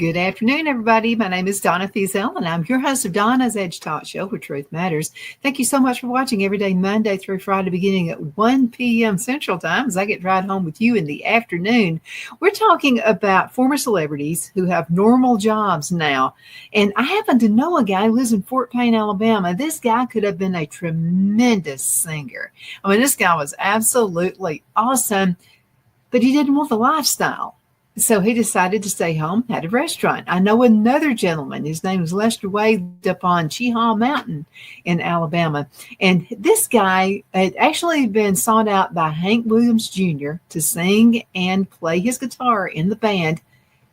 Good afternoon, everybody. My name is Donna Fiesel, and I'm your host of Donna's Edge Talk Show, where truth matters. Thank you so much for watching every day, Monday through Friday, beginning at 1 p.m. Central Time, as I get to ride home with you in the afternoon. We're talking about former celebrities who have normal jobs now. And I happen to know a guy who lives in Fort Payne, Alabama. This guy could have been a tremendous singer. I mean, this guy was absolutely awesome, but he didn't want the lifestyle. So he decided to stay home at a restaurant. I know another gentleman, his name is Lester Wade, up on Cheaha Mountain in Alabama. And this guy had actually been sought out by Hank Williams Jr. to sing and play his guitar in the band.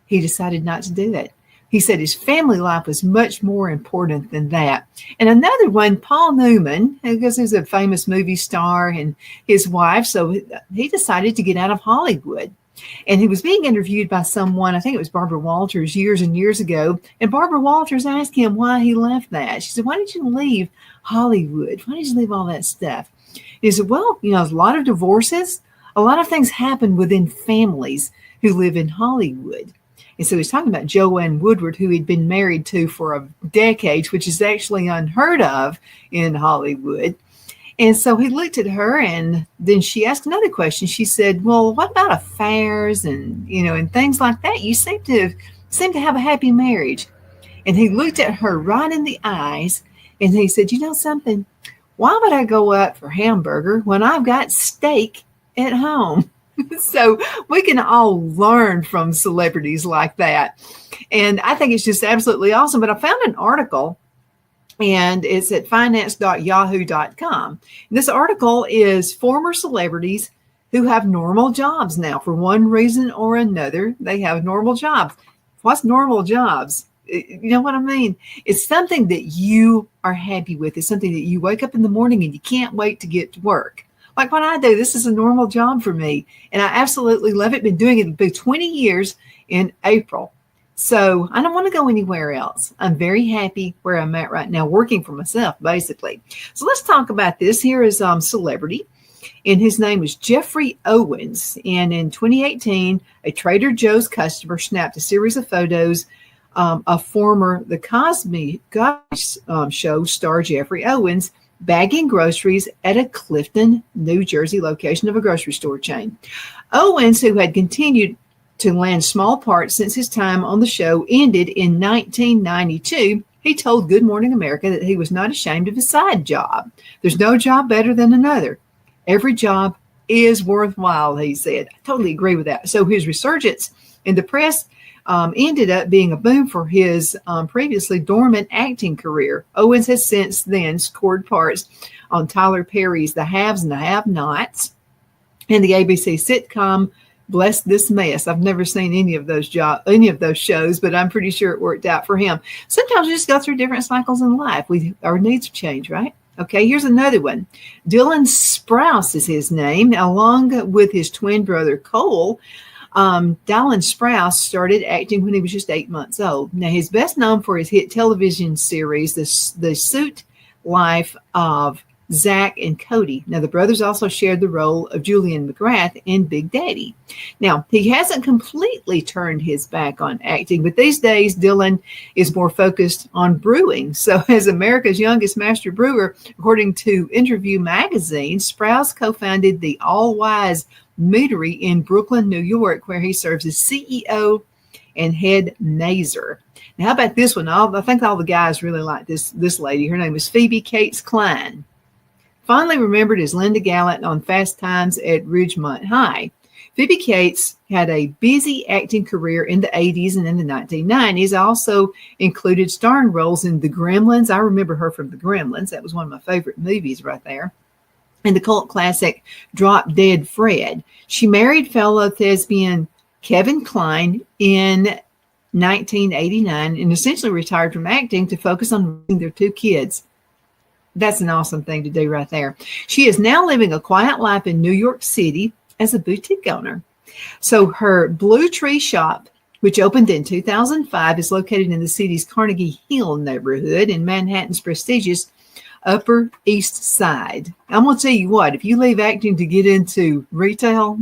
He decided not to do that. He said his family life was much more important than that. And another one, Paul Newman, because he's a famous movie star, and his wife, so he decided to get out of Hollywood. And he was being interviewed by someone, I think it was Barbara Walters, years and years ago. And Barbara Walters asked him why he left that. She said, "Why did you leave Hollywood? Why did you leave all that stuff?" He said, "Well, there's a lot of divorces. A lot of things happen within families who live in Hollywood." And so he's talking about Joanne Woodward, who he'd been married to for a decade, which is actually unheard of in Hollywood. And so he looked at her, and then she asked another question. She said, "Well, what about affairs and, and things like that? You seem to have a happy marriage." And he looked at her right in the eyes, and he said, "You know something? Why would I go out for hamburger when I've got steak at home?" So we can all learn from celebrities like that. And I think it's just absolutely awesome. But I found an article, and it's at finance.yahoo.com. This article is former celebrities who have normal jobs now. For one reason or another, they have normal jobs. What's normal jobs? You know what I mean? It's something that you are happy with. It's something that you wake up in the morning and you can't wait to get to work. Like what I do, this is a normal job for me, and I absolutely love it. Been doing it for 20 years in April. So I don't want to go anywhere else. I'm very happy where I'm at right now, working for myself, basically. So let's talk about this. Here is celebrity, and his name is Jeffrey Owens. And in 2018, a Trader Joe's customer snapped a series of photos of former The Cosby Show star Jeffrey Owens bagging groceries at a Clifton, New Jersey location of a grocery store chain. Owens, who had continued to land small parts since his time on the show ended in 1992, he told Good Morning America that he was not ashamed of his side job. There's no job better than another. Every job is worthwhile, he said. I totally agree with that. So his resurgence in the press ended up being a boom for his previously dormant acting career. Owens has since then scored parts on Tyler Perry's The Haves and the Have-Nots and the ABC sitcom Bless This Mess. I've never seen any of those shows, but I'm pretty sure it worked out for him. Sometimes we just go through different cycles in life. Our needs change, right? Okay, here's another one. Dylan Sprouse is his name, along with his twin brother Cole. Dylan Sprouse started acting when he was just 8 months old. Now, he's best known for his hit television series, The Suit Life of Zach and Cody. Now, the brothers also shared the role of Julian McGrath in Big Daddy. Now, he hasn't completely turned his back on acting, but these days, Dylan is more focused on brewing. So, as America's youngest master brewer, according to Interview magazine, Sprouse co-founded the All Wise Meadery in Brooklyn, New York, where he serves as CEO and head mazer. Now, how about this one? I think all the guys really like this lady. Her name is Phoebe Cates Klein. Fondly remembered as Linda Gallant on Fast Times at Ridgemont High. Phoebe Cates had a busy acting career in the 80s and in the 1990s. Also included starring roles in The Gremlins. I remember her from The Gremlins. That was one of my favorite movies right there. And the cult classic Drop Dead Fred. She married fellow thespian Kevin Kline in 1989 and essentially retired from acting to focus on raising their 2 kids. That's an awesome thing to do right there. She is now living a quiet life in New York City as a boutique owner. So her Blue Tree shop, which opened in 2005, is located in the city's Carnegie Hill neighborhood in Manhattan's prestigious Upper East Side. I'm going to tell you what, if you leave acting to get into retail,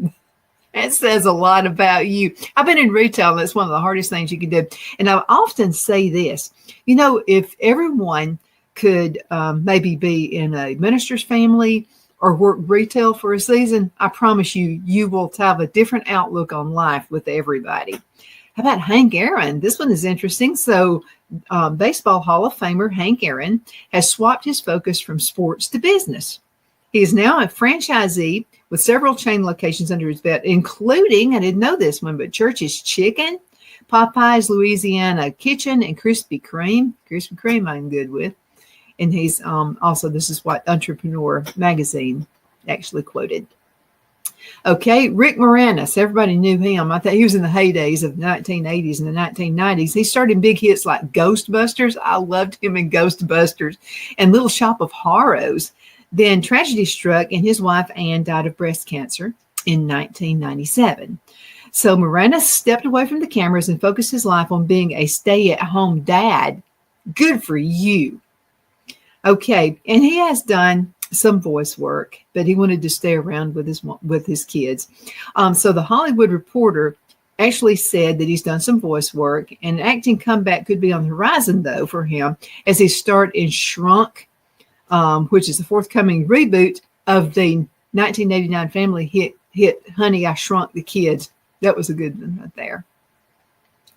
That says a lot about you. I've been in retail, and that's one of the hardest things you can do. And I often say this, if everyone could maybe be in a minister's family or work retail for a season, I promise you, you will have a different outlook on life with everybody. How about Hank Aaron? This one is interesting. So Baseball Hall of Famer Hank Aaron has swapped his focus from sports to business. He is now a franchisee with several chain locations under his belt, including, I didn't know this one, but Church's Chicken, Popeye's Louisiana Kitchen, and Krispy Kreme. Krispy Kreme I'm good with. And he's also, this is what Entrepreneur magazine actually quoted. Okay, Rick Moranis, everybody knew him. I thought he was in the heydays of the 1980s and the 1990s. He starred in big hits like Ghostbusters. I loved him in Ghostbusters and Little Shop of Horrors. Then tragedy struck and his wife, Ann, died of breast cancer in 1997. So Moranis stepped away from the cameras and focused his life on being a stay-at-home dad. Good for you. Okay, and he has done some voice work, but he wanted to stay around with his kids. So the Hollywood Reporter actually said that he's done some voice work, and acting comeback could be on the horizon, though, for him as he starred in Shrunk, which is the forthcoming reboot of the 1989 family hit Honey, I Shrunk the Kids. That was a good one right there.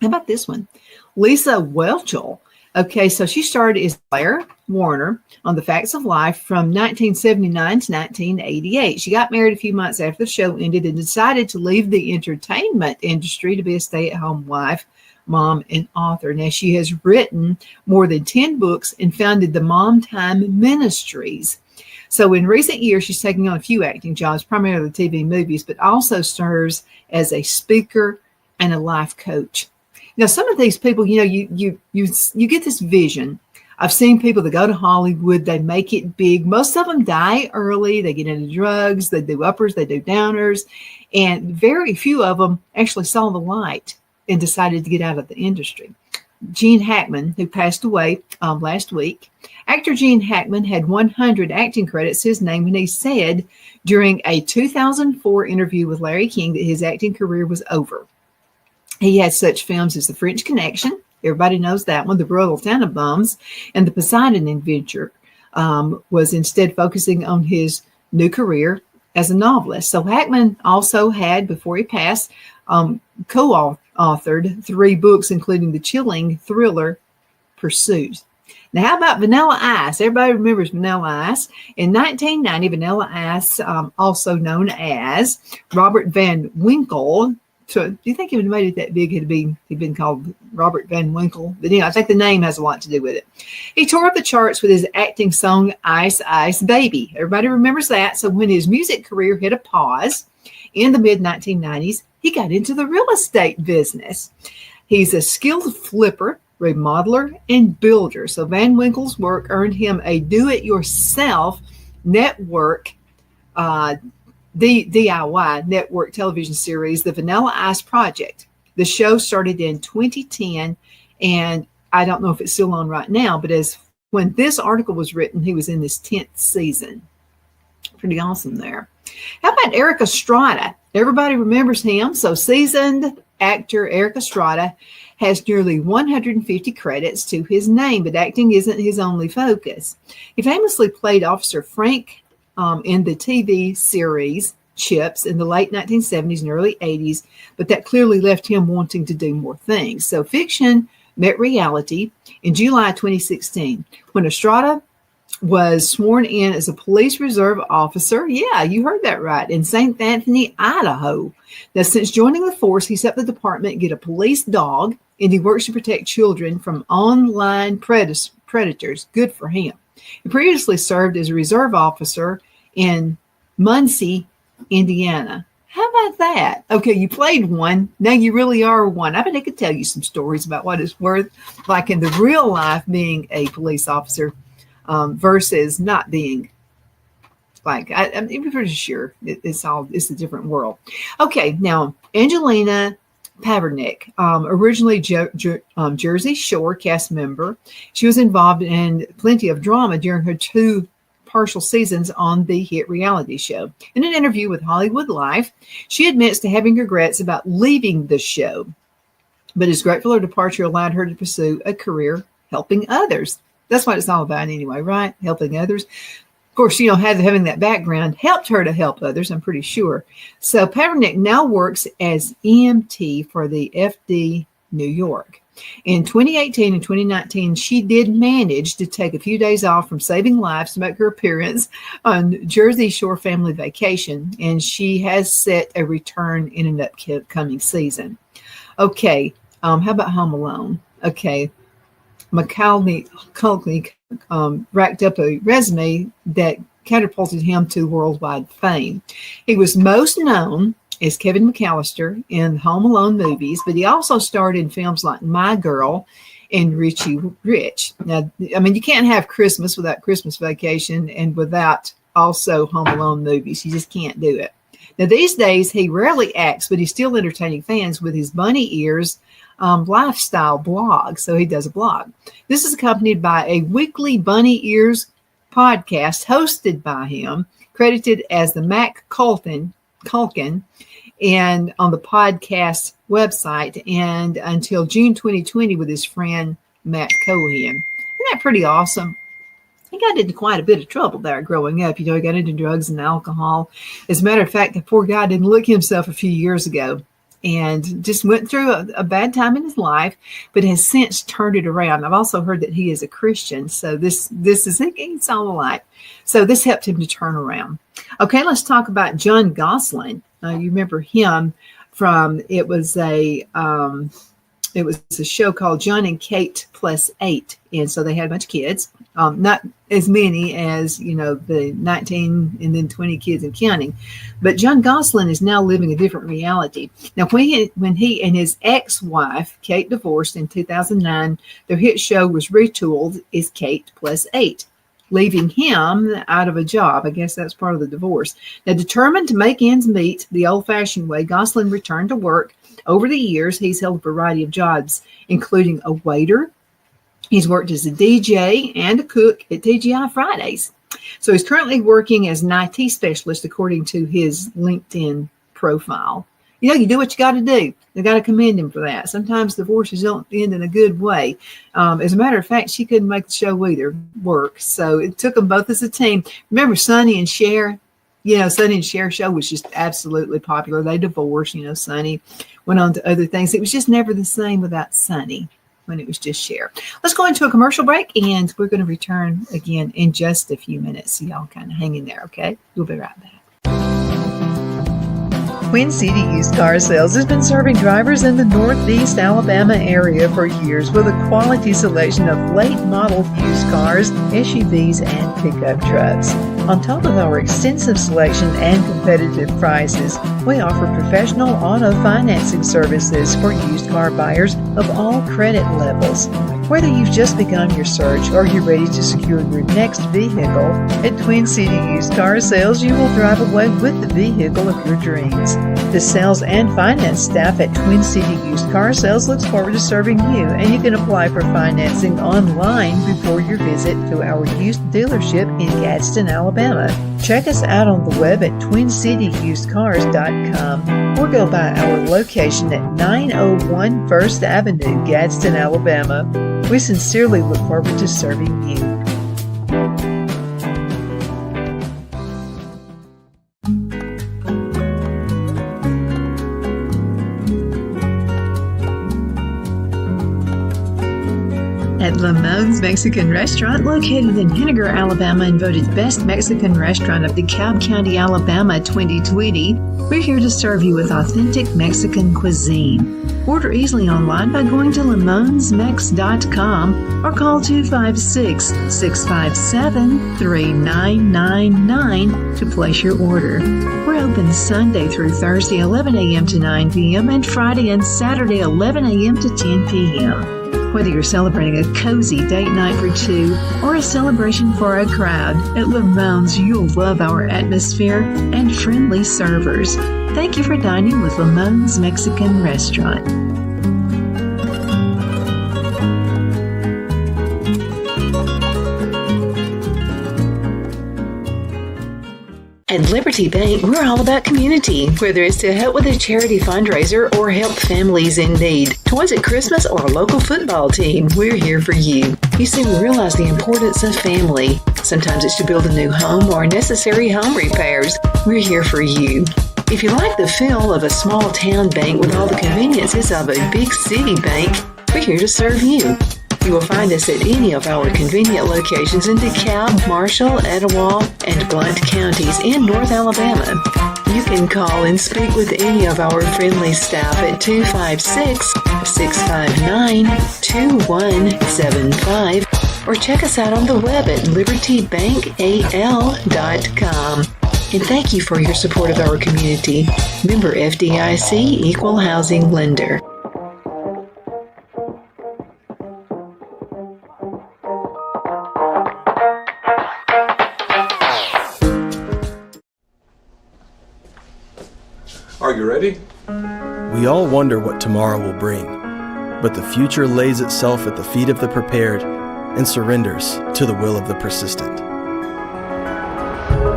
How about this one? Lisa Whelchel. Okay, so she starred as Claire Warner on The Facts of Life from 1979 to 1988. She got married a few months after the show ended and decided to leave the entertainment industry to be a stay-at-home wife, mom, and author. Now, she has written more than 10 books and founded the Mom Time Ministries. So in recent years, she's taking on a few acting jobs, primarily TV movies, but also serves as a speaker and a life coach. Now, some of these people, you get this vision. I've seen people that go to Hollywood, they make it big. Most of them die early. They get into drugs, they do uppers, they do downers. And very few of them actually saw the light and decided to get out of the industry. Gene Hackman, who passed away last week, actor Gene Hackman had 100 acting credits to his name when he said during a 2004 interview with Larry King that his acting career was over. He had such films as The French Connection, everybody knows that one, The Royal Tenenbaums, and The Poseidon Adventure, was instead focusing on his new career as a novelist. So Hackman also had, before he passed, co-authored 3 books, including the chilling thriller Pursuit. Now, how about Vanilla Ice? Everybody remembers Vanilla Ice. In 1990, Vanilla Ice, also known as Robert Van Winkle. So do you think if it made it that big, he'd been called Robert Van Winkle? But I think the name has a lot to do with it. He tore up the charts with his acting song, Ice Ice Baby. Everybody remembers that. So when his music career hit a pause in the mid-1990s, he got into the real estate business. He's a skilled flipper, remodeler, and builder. So Van Winkle's work earned him a do-it-yourself network DIY network television series, The Vanilla Ice Project. The show started in 2010, and I don't know if it's still on right now, but when this article was written, he was in his 10th season. Pretty awesome there. How about Erik Estrada? Everybody remembers him. So seasoned actor Erik Estrada has nearly 150 credits to his name, but acting isn't his only focus. He famously played Officer Frank in the TV series Chips in the late 1970s and early 80s, but that clearly left him wanting to do more things. So fiction met reality in July 2016 when Estrada was sworn in as a police reserve officer. Yeah, you heard that right, in St. Anthony, Idaho. Now, since joining the force, he's helped the department get a police dog, and he works to protect children from online predators. Good for him. He previously served as a reserve officer in Muncie, Indiana. How about that? Okay, you played one. Now you really are one. I bet I could tell you some stories about what it's worth, like in the real life being a police officer versus not being. Like, I'm pretty sure it's a different world. Okay, now Angelina Pavernick, originally Jersey Shore cast member. She was involved in plenty of drama during her 2 partial seasons on the hit reality show. In an interview with Hollywood Life, she admits to having regrets about leaving the show, but is grateful her departure allowed her to pursue a career helping others. That's what it's all about anyway, right? Helping others. Of course, having that background helped her to help others, I'm pretty sure. So Pavernick now works as EMT for the FD New York. In 2018 and 2019, she did manage to take a few days off from saving lives to make her appearance on Jersey Shore Family Vacation, and she has set a return in an upcoming season. Okay, how about Home Alone? Okay, Macaulay Culkin racked up a resume that catapulted him to worldwide fame. He was most known as Kevin McAllister in Home Alone movies, but he also starred in films like My Girl and Richie Rich. Now, you can't have Christmas without Christmas Vacation and without also Home Alone movies. You just can't do it. Now, these days, he rarely acts, but he's still entertaining fans with his Bunny Ears lifestyle blog. So he does a blog. This is accompanied by a weekly Bunny Ears podcast hosted by him, credited as the Mac Culkin, and on the podcast website, and until June 2020 with his friend Matt Cohen. Isn't that pretty awesome? He got into quite a bit of trouble there growing up. He got into drugs and alcohol. As a matter of fact, the poor guy didn't look himself a few years ago and just went through a bad time in his life, but has since turned it around. I've also heard that he is a Christian, so this is, it's all alike. So this helped him to turn around. Okay, let's talk about Jon Gosselin. You remember him from, it was a show called John and Kate Plus 8. And so they had a bunch of kids, not as many as, the 19 and then 20 kids and counting. But Jon Gosselin is now living a different reality. Now, when he and his ex-wife, Kate, divorced in 2009, their hit show was retooled as Kate Plus 8. Leaving him out of a job. I guess that's part of the divorce. Now, determined to make ends meet the old-fashioned way, Gosselin returned to work. Over the years, he's held a variety of jobs, including a waiter. He's worked as a DJ and a cook at TGI Fridays. So he's currently working as an IT specialist, according to his LinkedIn profile. You do what you got to do. They got to commend him for that. Sometimes divorces don't end in a good way. As a matter of fact, she couldn't make the show either work. So it took them both as a team. Remember Sonny and Cher? Sonny and Cher show was just absolutely popular. They divorced. Sonny went on to other things. It was just never the same without Sonny when it was just Cher. Let's go into a commercial break, and we're going to return again in just a few minutes. So y'all kind of hang in there, okay? We'll be right back. Twin City Used Car Sales has been serving drivers in the Northeast Alabama area for years with a quality selection of late model used cars, SUVs, and pickup trucks. On top of our extensive selection and competitive prices, we offer professional auto financing services for used car buyers of all credit levels. Whether you've just begun your search or you're ready to secure your next vehicle, at Twin City Used Car Sales, you will drive away with the vehicle of your dreams. The sales and finance staff at Twin City Used Car Sales looks forward to serving you, and you can apply for financing online before your visit to our used dealership in Gadsden, Alabama. Check us out on the web at twincityusedcars.com or go by our location at 901 First Avenue, Gadsden, Alabama. We sincerely look forward to serving you. At Lamone's Mexican Restaurant, located in Henniger, Alabama, and voted Best Mexican Restaurant of DeKalb County, Alabama 2020, we're here to serve you with authentic Mexican cuisine. Order easily online by going to lamonsmex.com or call 256-657-3999 to place your order. We're open Sunday through Thursday, 11 a.m. to 9 p.m. and Friday and Saturday, 11 a.m. to 10 p.m. Whether you're celebrating a cozy date night for two or a celebration for a crowd, at Lamone's you'll love our atmosphere and friendly servers. Thank you for dining with Lamone's Mexican Restaurant. At Liberty Bank, we're all about community, whether it's to help with a charity fundraiser or help families in need. Toys at Christmas or a local football team, we're here for you. You see, we realize the importance of family. Sometimes it's to build a new home or necessary home repairs. We're here for you. If you like the feel of a small town bank with all the conveniences of a big city bank, we're here to serve you. You will find us at any of our convenient locations in DeKalb, Marshall, Etowah, and Blount counties in North Alabama. You can call and speak with any of our friendly staff at 256-659-2175 or check us out on the web at libertybankal.com. And thank you for your support of our community. Member FDIC Equal Housing Lender. Are you ready? We all wonder what tomorrow will bring, but the future lays itself at the feet of the prepared and surrenders to the will of the persistent.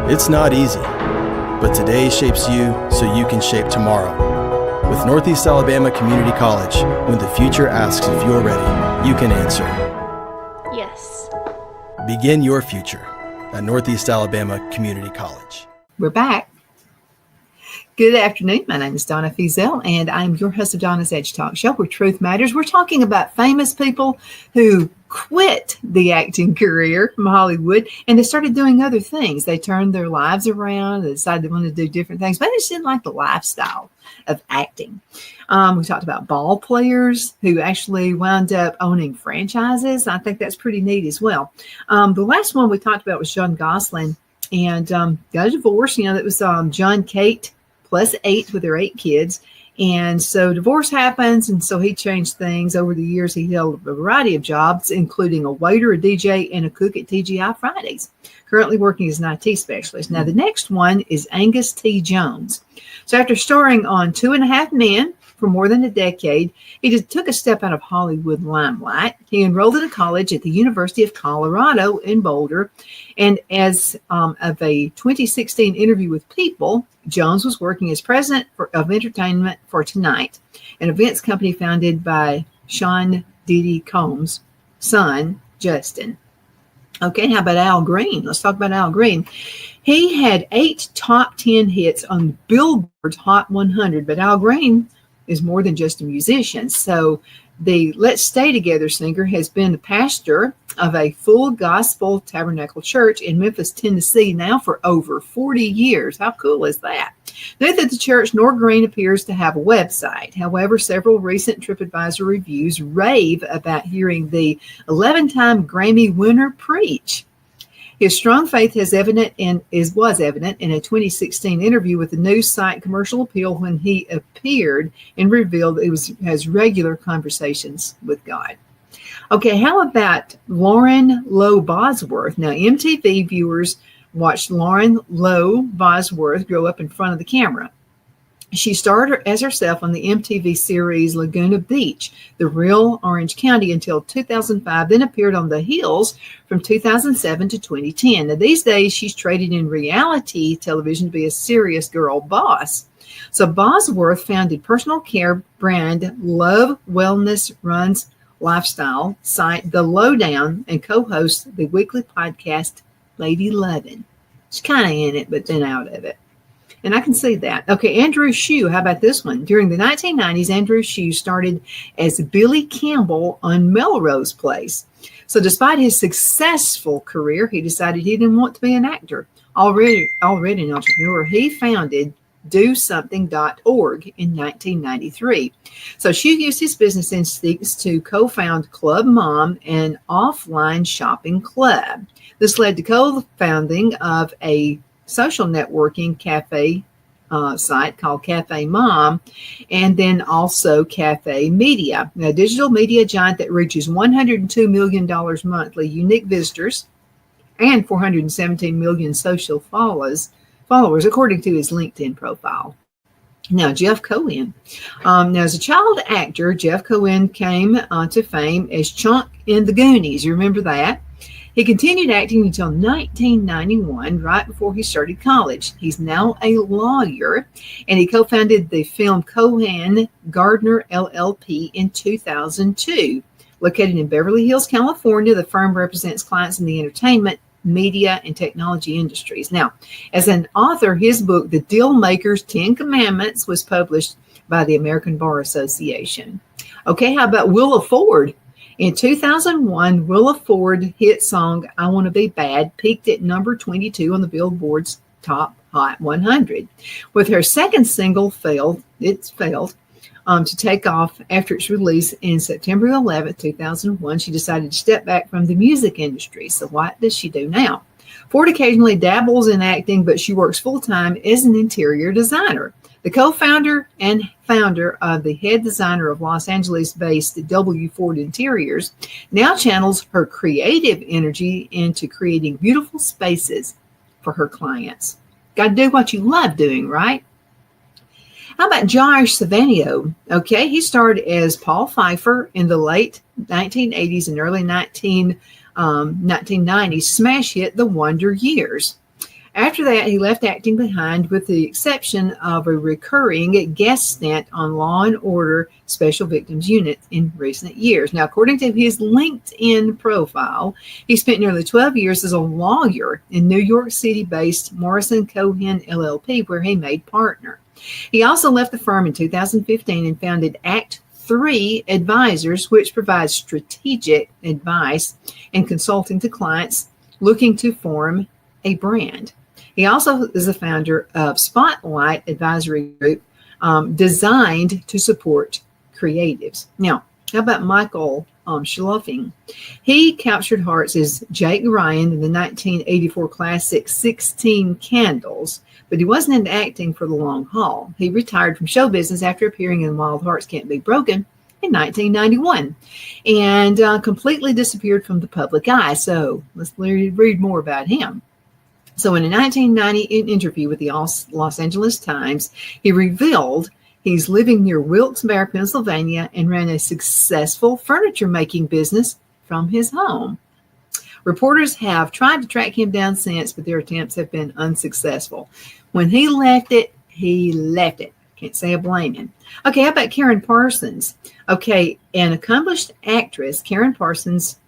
It's not easy, but today shapes you so you can shape tomorrow. With Northeast Alabama Community College, when the future asks if you're ready, you can answer yes. Begin your future at Northeast Alabama Community College. We're back. Good afternoon. My name is Donna Feazell, and I'm your host of Donna's Edge Talk Show, where truth matters. We're talking about famous people who quit the acting career from Hollywood, and they started doing other things. They turned their lives around. They decided they wanted to do different things, but they just didn't like the lifestyle of acting. We talked about ball players who actually wound up owning franchises. I think that's pretty neat as well. The last one we talked about was Jon Gosselin, and got a divorce. You know, that was John Kate plus 8 with their 8 kids. And so divorce happens. And so he changed things over the years. He held a variety of jobs, including a waiter, a DJ, and a cook at TGI Fridays, currently working as an IT specialist. Now, the next one is Angus T. Jones. So after starring on 2.5 Men for more than a decade, he just took a step out of Hollywood limelight. He enrolled in a college at the University of Colorado in Boulder. And as of a 2016 interview with People, Jones was working as president of entertainment for Tonight, an events company founded by Sean Diddy Combs' son, Justin. Okay, how about Al Green? Let's talk about Al Green. He had 8 top 10 hits on Billboard's Hot 100, but Al Green is more than just a musician. So the Let's Stay Together singer has been the pastor of a full gospel tabernacle church in Memphis, Tennessee now for over 40 years. How cool is that? Neither the church nor Green appears to have a website. However, several recent TripAdvisor reviews rave about hearing the 11-time Grammy winner preach. His strong faith was evident in a 2016 interview with the news site Commercial Appeal when he appeared and revealed it has regular conversations with God. Okay, how about Lauren Lowe Bosworth? Now, MTV viewers watched Lauren Lowe Bosworth grow up in front of the camera. She starred as herself on the MTV series Laguna Beach, The Real Orange County, until 2005, then appeared on The Hills from 2007 to 2010. Now, these days, she's traded in reality television to be a serious girl boss. So Bosworth founded personal care brand Love Wellness Runs lifestyle site The Lowdown and co-hosts the weekly podcast Lady Lovin'. She's kind of in it, but then out of it. And I can see that. Okay, Andrew Shue, how about this one? During the 1990s, Andrew Shue started as Billy Campbell on Melrose Place. So despite his successful career, he decided he didn't want to be an actor. Already an entrepreneur, he founded DoSomething.org in 1993. So Shue used his business instincts to co-found Club Mom, an offline shopping club. This led to co-founding of a social networking cafe site called Cafe Mom, and then also Cafe Media, a digital media giant that reaches $102 million monthly unique visitors and 417 million social followers, according to his LinkedIn profile. Now, Jeff Cohen. Now, as a child actor, Jeff Cohen came to fame as Chunk in The Goonies. You remember that? He continued acting until 1991, right before he started college. He's now a lawyer, and he co-founded the film Cohen Gardner LLP in 2002. Located in Beverly Hills, California, the firm represents clients in the entertainment, media, and technology industries. Now, as an author, his book, The Deal Maker's 10 Commandments, was published by the American Bar Association. Okay, how about Willa Ford? In 2001, Willa Ford hit song I Want to Be Bad peaked at number 22 on the Billboard's Top Hot 100. With her second single failed to take off after its release in September 11, 2001, she decided to step back from the music industry. So what does she do now? Ford occasionally dabbles in acting, but she works full-time as an interior designer. The co-founder and founder of the head designer of Los Angeles-based W. Ford Interiors now channels her creative energy into creating beautiful spaces for her clients. Got to do what you love doing, right? How about Josh Savanio? Okay, he starred as Paul Pfeiffer in the late 1980s and early 1990s smash hit The Wonder Years. After that, he left acting behind with the exception of a recurring guest stint on Law & Order Special Victims Unit in recent years. Now, according to his LinkedIn profile, he spent nearly 12 years as a lawyer in New York City-based Morrison Cohen LLP, where he made partner. He also left the firm in 2015 and founded Act 3 Advisors, which provides strategic advice and consulting to clients looking to form a brand. He also is the founder of Spotlight Advisory Group, designed to support creatives. Now, how about Michael Schloffing? He captured hearts as Jake Ryan in the 1984 classic 16 Candles, but he wasn't into acting for the long haul. He retired from show business after appearing in Wild Hearts Can't Be Broken in 1991 and completely disappeared from the public eye. So let's read more about him. So in a 1990 interview with the Los Angeles Times, he revealed he's living near Wilkes-Barre, Pennsylvania, and ran a successful furniture making business from his home. Reporters have tried to track him down since, but their attempts have been unsuccessful. When he left it, he left it. Can't say I blame him. Okay, how about Karen Parsons? Okay, an accomplished actress, Karen Parsons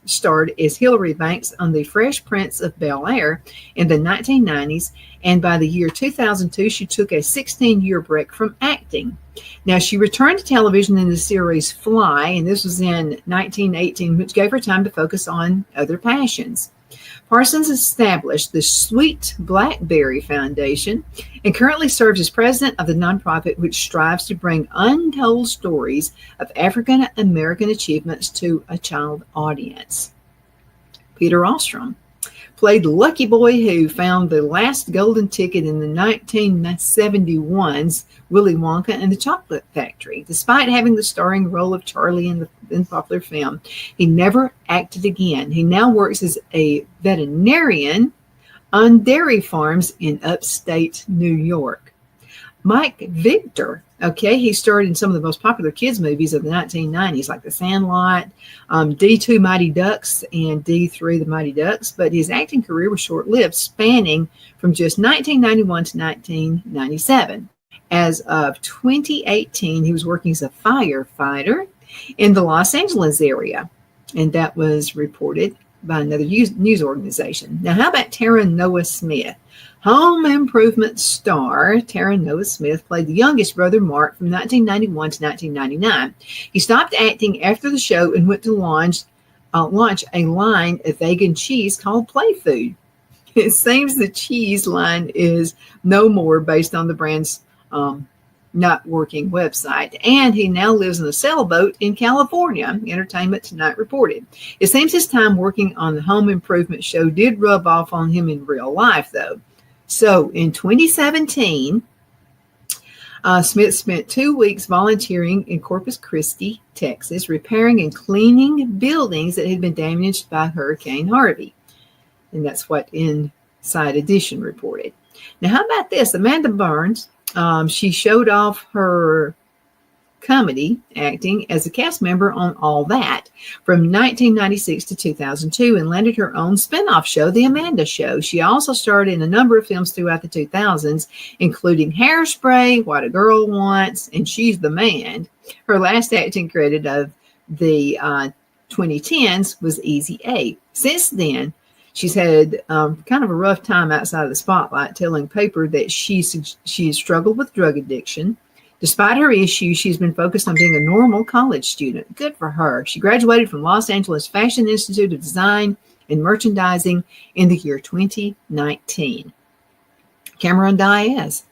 starred as Hilary Banks on The Fresh Prince of Bel-Air in the 1990s, and by the year 2002, she took a 16-year break from acting. Now, she returned to television in the series Fly, and this was in 1918, which gave her time to focus on other passions. Parsons established the Sweet Blackberry Foundation and currently serves as president of the nonprofit, which strives to bring untold stories of African American achievements to a child audience. Peter Ostrom played the lucky boy who found the last golden ticket in the 1971's Willy Wonka and the Chocolate Factory. Despite having the starring role of Charlie in the popular film, he never acted again. He now works as a veterinarian on dairy farms in upstate New York. Mike Victor, okay, he starred in some of the most popular kids' movies of the 1990s, like The Sandlot, D2 Mighty Ducks, and D3 The Mighty Ducks, but his acting career was short-lived, spanning from just 1991 to 1997. As of 2018, he was working as a firefighter in the Los Angeles area, and that was reported by another news organization. Now, how about Tara Noah Smith? Home Improvement star Tara Noah Smith played the youngest brother, Mark, from 1991 to 1999. He stopped acting after the show and went to launch a line of vegan cheese called Play Food. It seems the cheese line is no more based on the brand's not working website, and he now lives in a sailboat in California, Entertainment Tonight reported. It seems his time working on the Home Improvement show did rub off on him in real life, though. So in 2017, Smith spent 2 weeks volunteering in Corpus Christi, Texas, repairing and cleaning buildings that had been damaged by Hurricane Harvey. And that's what Inside Edition reported. Now, how about this? Amanda Burns, she showed off her comedy acting as a cast member on All That from 1996 to 2002 and landed her own spin-off show, The Amanda Show. She also starred in a number of films throughout the 2000s, including Hairspray, What a Girl Wants, and She's the Man. Her last acting credit of the 2010s was Easy A. Since then, she's had kind of a rough time outside of the spotlight, telling Paper that she struggled with drug addiction. Despite her issues, she's been focused on being a normal college student. Good for her. She graduated from Los Angeles Fashion Institute of Design and Merchandising in the year 2019. Cameron Diaz.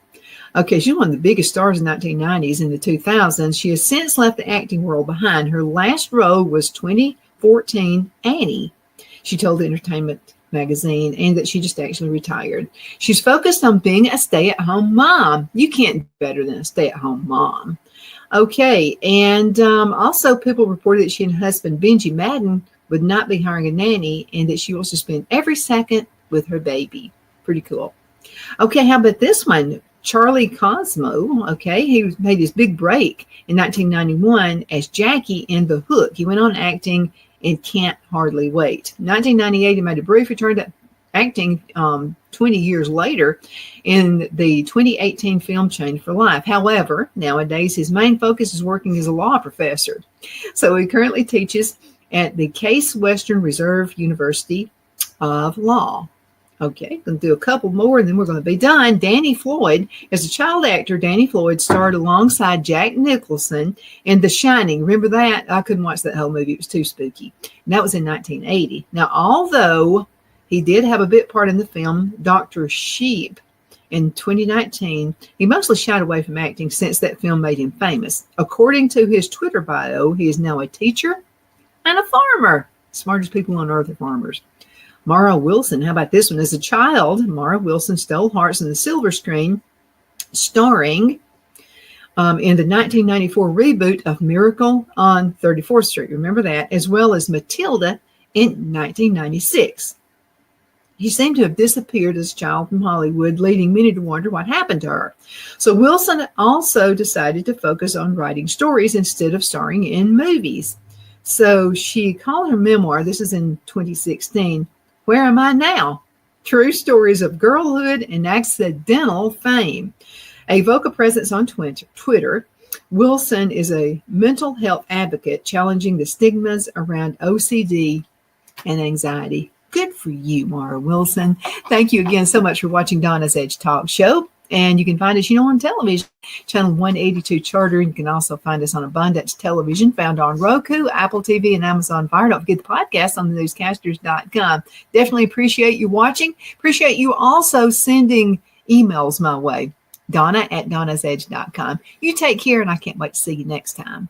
Okay, she's one of the biggest stars in the 1990s and the 2000s. She has since left the acting world behind. Her last role was 2014 Annie. She told the Entertainment Magazine and that she just actually retired. She's focused on being a stay-at-home mom. You can't do better than a stay-at-home mom. Okay, and also people reported that she and her husband Benji Madden would not be hiring a nanny and that she wants to spend every second with her baby. Pretty cool. Okay, how about this one? Charlie Cosmo, okay, he made his big break in 1991 as Jackie in The Hook. He went on acting in Can't Hardly Wait. 1998, he made a brief return to acting 20 years later in the 2018 film Chained for Life. However, nowadays his main focus is working as a law professor. So he currently teaches at the Case Western Reserve University of Law. Okay, going to do a couple more and then we're going to be done. Danny Floyd. As a child actor, Danny Floyd starred alongside Jack Nicholson in The Shining. Remember that? I couldn't watch that whole movie. It was too spooky. And that was in 1980. Now, although he did have a bit part in the film Dr. Sheep in 2019, he mostly shied away from acting since that film made him famous. According to his Twitter bio, he is now a teacher and a farmer. Smartest people on earth are farmers. Mara Wilson, how about this one? As a child, Mara Wilson stole hearts on the silver screen, starring in the 1994 reboot of Miracle on 34th Street. Remember that? As well as Matilda in 1996. He seemed to have disappeared as a child from Hollywood, leading many to wonder what happened to her. So Wilson also decided to focus on writing stories instead of starring in movies. So she called her memoir, this is in 2016, Where Am I Now? True Stories of Girlhood and Accidental Fame. A vocal presence on Twitter, Wilson is a mental health advocate challenging the stigmas around OCD and anxiety. Good for you, Mara Wilson. Thank you again so much for watching Donna's Edge Talk Show. And you can find us, on television, channel 182 Charter. You can also find us on Abundance Television, found on Roku, Apple TV, and Amazon Fire. Don't forget the podcast on thenewscasters.com. Definitely appreciate you watching. Appreciate you also sending emails my way. Donna@donnasedge.com. You take care, and I can't wait to see you next time.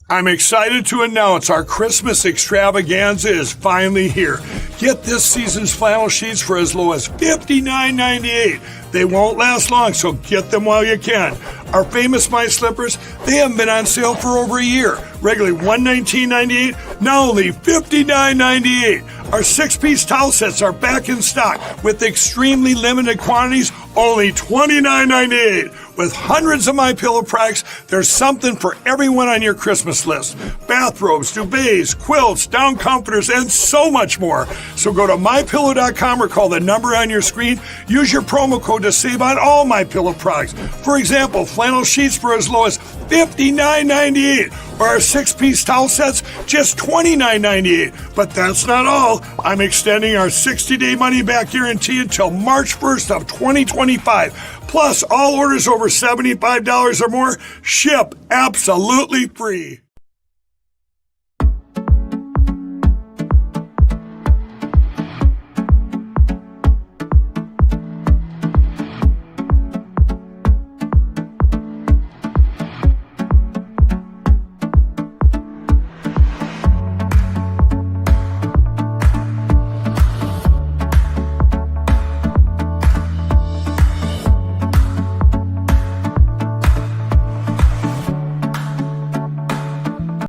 I'm excited to announce our Christmas extravaganza is finally here. Get this season's flannel sheets for as low as $59.98. They won't last long, so get them while you can. Our famous My Slippers, they haven't been on sale for over a year. Regularly $119.98, now only $59.98. Our 6-piece towel sets are back in stock with extremely limited quantities, only $29.98. With hundreds of MyPillow products, there's something for everyone on your Christmas list. Bathrobes, duvets, quilts, down comforters, and so much more. So go to MyPillow.com or call the number on your screen. Use your promo code to save on all MyPillow products. For example, flannel sheets for as low as $59.98. Or our 6-piece towel sets, just $29.98. But that's not all. I'm extending our 60-day money-back guarantee until March 1st of 2025. Plus, all orders over $75 or more ship absolutely free.